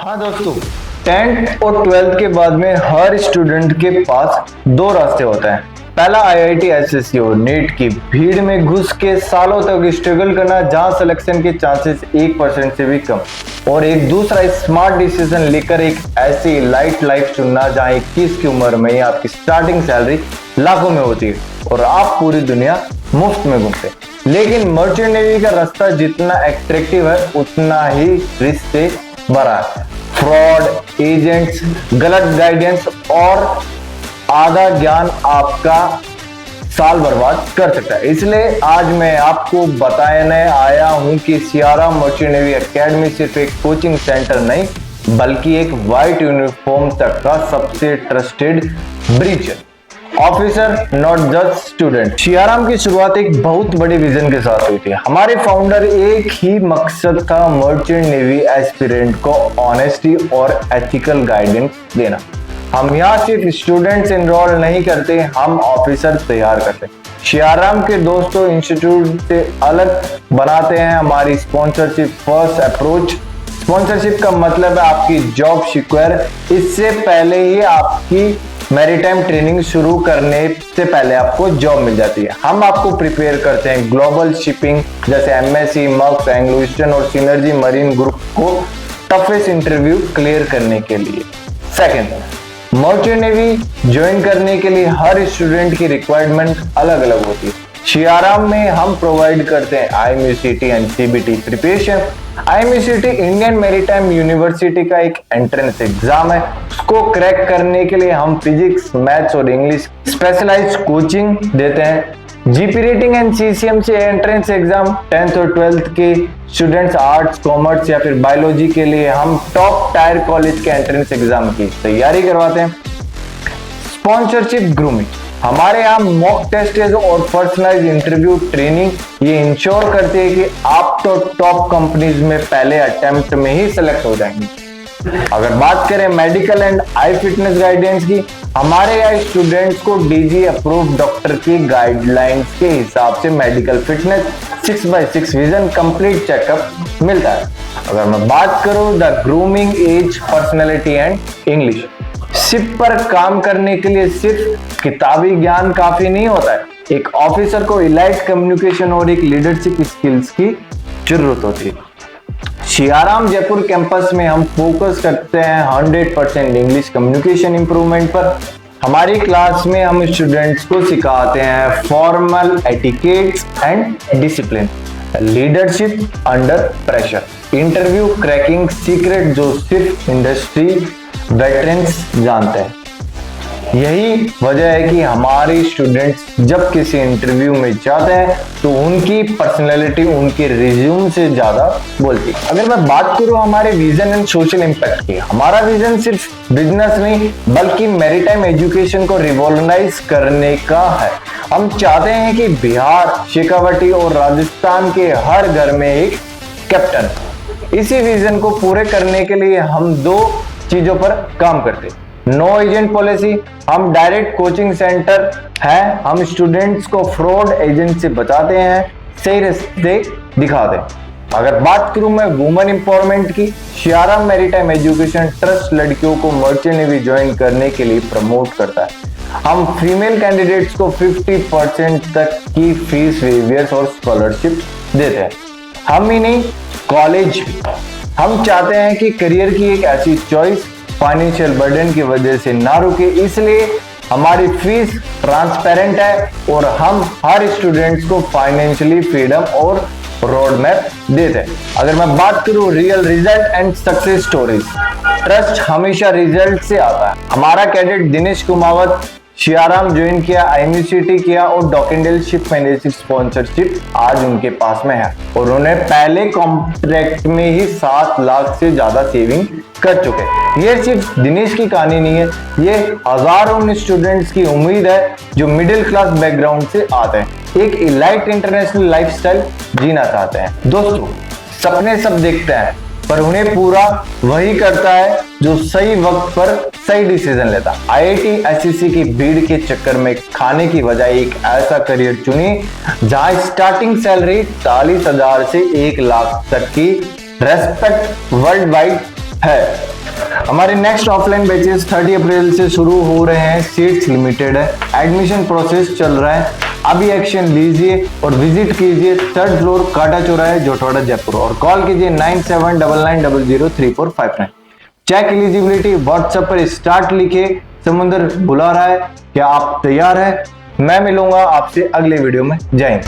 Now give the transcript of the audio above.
हाँ दोस्तों, 10th और 12th के बाद में हर स्टूडेंट के पास दो रास्ते होते हैं। पहला आईआईटी एसएससी और नीट की भीड़ में घुस के सालों तक स्ट्रगल करना, जहां सिलेक्शन के चांसेस 1% से भी कम, और एक दूसरा स्मार्ट डिसीजन लेकर एक ऐसी लाइट लाइफ चुनना जहां 21 की उम्र में ही आपकी स्टार्टिंग सैलरी लाखों में होती है और आप पूरी दुनिया मुफ्त में घूमते हैं। लेकिन मर्चेंट नेवी का रास्ता जितना अट्रैक्टिव है उतना ही रिस्क से भरा है। फ्रॉड, एजेंट्स, गलत गाइडेंस और आधा ज्ञान आपका साल बर्बाद कर सकता है। इसलिए आज मैं आपको बताने आया हूं कि सीआरएम मर्चेंट नेवी एकेडमी सिर्फ एक कोचिंग सेंटर नहीं बल्कि एक व्हाइट यूनिफॉर्म तक का सबसे ट्रस्टेड ब्रिज है। Officer not just student. CRM की शुरुआत एक बहुत बड़े विजन के साथ हुई थी। हमारे फाउंडर एक ही मकसद था, मर्चेंट नेवी एस्पिरेंट को ऑनेस्टी और एथिकल गाइडेंस देना। हम यहाँ सिर्फ स्टूडेंट्स एनरोल नहीं करते, हम ऑफिसर तैयार करते। सीआरएम के दोस्तों इंस्टीट्यूट से अलग बनाते हैं हमारी स्पॉन्सरशिप फर्स्ट अप्रोच। स्पॉन्सरशिप का मतलब है आपकी जॉब सिक्योर, इससे पहले ही आपकी मैरीटाइम ट्रेनिंग शुरू करने से पहले आपको जॉब मिल जाती है। हम आपको प्रिपेयर करते हैं ग्लोबल शिपिंग जैसे एमएससी, मर्क्स, एंग्लो ईस्टर्न और सिनर्जी मरीन ग्रुप को टफेस्ट इंटरव्यू क्लियर करने के लिए। सेकंड, मर्चेंट नेवी ज्वाइन करने के लिए हर स्टूडेंट की रिक्वायरमेंट अलग अलग होती है। सीआरएम में हम प्रोवाइड करते हैं IMUCT and CBT preparation. IMUCT Indian maritime university का एक एंट्रेंस एग्जाम है। उसको क्रैक करने के लिए हम फिजिक्स, मैथ्स और इंग्लिश स्पेशलाइज्ड कोचिंग देते हैं। जीपी रेटिंग एंड सीसीएम से एंट्रेंस एग्जाम 10th और 12th के स्टूडेंट्स आर्ट्स, कॉमर्स या फिर बायोलॉजी के लिए हम टॉप टायर कॉलेज के एंट्रेंस एग्जाम की तैयारी करवाते हैं। स्पॉन्सरशिप ग्रूमिंग, हमारे यहाँ मॉक टेस्ट और पर्सनलाइज इंटरव्यू ट्रेनिंग ये इंश्योर करती है कि आप तो टॉप कंपनीज में पहले अटेम्प्ट में ही सिलेक्ट हो जाएंगे। अगर बात करें medical and eye fitness guidance की, हमारे यहाँ स्टूडेंट्स को डीजी अप्रूव डॉक्टर की गाइडलाइंस के हिसाब से medical fitness 6x6 vision complete checkup मिलता है। अगर मैं बात करूं the grooming age, personality and English, ship पर काम करने के लिए सिर्फ किताबी ज्ञान काफी नहीं होता है। एक ऑफिसर को इलाइट कम्युनिकेशन और एक लीडरशिप स्किल्स की जरूरत होती है। सीआरएम जयपुर कैंपस में हम फोकस करते हैं 100% इंग्लिश कम्युनिकेशन इंप्रूवमेंट पर। हमारी क्लास में हम स्टूडेंट्स को सिखाते हैं formal etiquettes and discipline, leadership under pressure, interview cracking secret जो सिर्फ इंडस्ट्री वेटरन्स जानते हैं। यही वजह है कि हमारे स्टूडेंट्स जब किसी इंटरव्यू में जाते हैं तो उनकी पर्सनैलिटी उनके रिज्यूम से ज्यादा बोलती है। अगर मैं बात करूं हमारे विजन एंड सोशल इम्पैक्ट की, हमारा विजन सिर्फ बिजनेस नहीं बल्कि मैरीटाइम एजुकेशन को रिवॉल्यूशनाइज करने का है। हम चाहते हैं कि बिहार, शेखावटी और राजस्थान के हर घर में एक कैप्टन। इसी विजन को पूरे करने के लिए हम दो चीजों पर काम करते हैं। नो एजेंट पॉलिसी, हम डायरेक्ट कोचिंग सेंटर है, हम स्टूडेंट्स को फ्रॉड एजेंट से बचाते हैं, सही रास्ते दिखाते हैं। अगर बात करूं मैं वुमेन एम्पावरमेंट की, सीआरएम मैरीटाइम एजुकेशन ट्रस्ट लड़कियों को मर्चेंट नेवी ज्वाइन करने के लिए प्रमोट करता है। हम फीमेल कैंडिडेट्स को 50% तक की फीस वेवियर्स और स्कॉलरशिप देते हैं। हम ही नहीं, कॉलेज भी। हम चाहते हैं कि करियर की एक ऐसी चॉइस फाइनेंशियल बर्डन की वजह से ना रुके, इसलिए हमारी फीस ट्रांसपेरेंट है और हम हर स्टूडेंट्स को फाइनेंशियली फ्रीडम और रोड मैप देते हैं। अगर मैं बात करूं real result and success stories, trust हमेशा रिजल्ट से आता है। हमारा cadet Dinesh Kumawat CRM join किया, आईएमयूसीटी किया और डॉकिंडल शिप मैनेजमेंट स्पॉन्सरशिप आज उनके पास में है और उन्हें पहले कॉन्ट्रैक्ट में ही 7 लाख से ज्यादा सेविंग कर चुके। ये सिर्फ दिनेश की कहानी नहीं है, ये हजारों स्टूडेंट्स की उम्मीद है जो मिडिल क्लास बैकग्राउंड से आते हैं, एक इलाइट इंटरनेशनल लाइफस्टाइल जीना चाहते हैं। दोस्तों, सपने सब देखते हैं पर उन्हें पूरा वही करता है जो सही वक्त पर सही डिसीजन लेता। आईआईटी एसएससी की भीड़ के चक्कर में खाने की बजाय एक ऐसा करियर चुनी जहां स्टार्टिंग सैलरी 40,000 से 1 लाख तक की रेस्पेक्ट वर्ल्ड वाइड है। हमारे नेक्स्ट ऑफलाइन बैचेस 30 अप्रैल से शुरू हो रहे हैं। सीट्स लिमिटेड है, एडमिशन प्रोसेस चल रहा है। अभी एक्शन लीजिए और विजिट कीजिए 3rd फ्लोर काटा चौराहे जोटवाड़ा जयपुर और कॉल कीजिए 9799003459। चेक एलिजिबिलिटी व्हाट्सएप पर स्टार्ट लिखे, समुद्र बुला रहा है, क्या आप तैयार हैं? मैं मिलूंगा आपसे अगले वीडियो में। जय हिंद।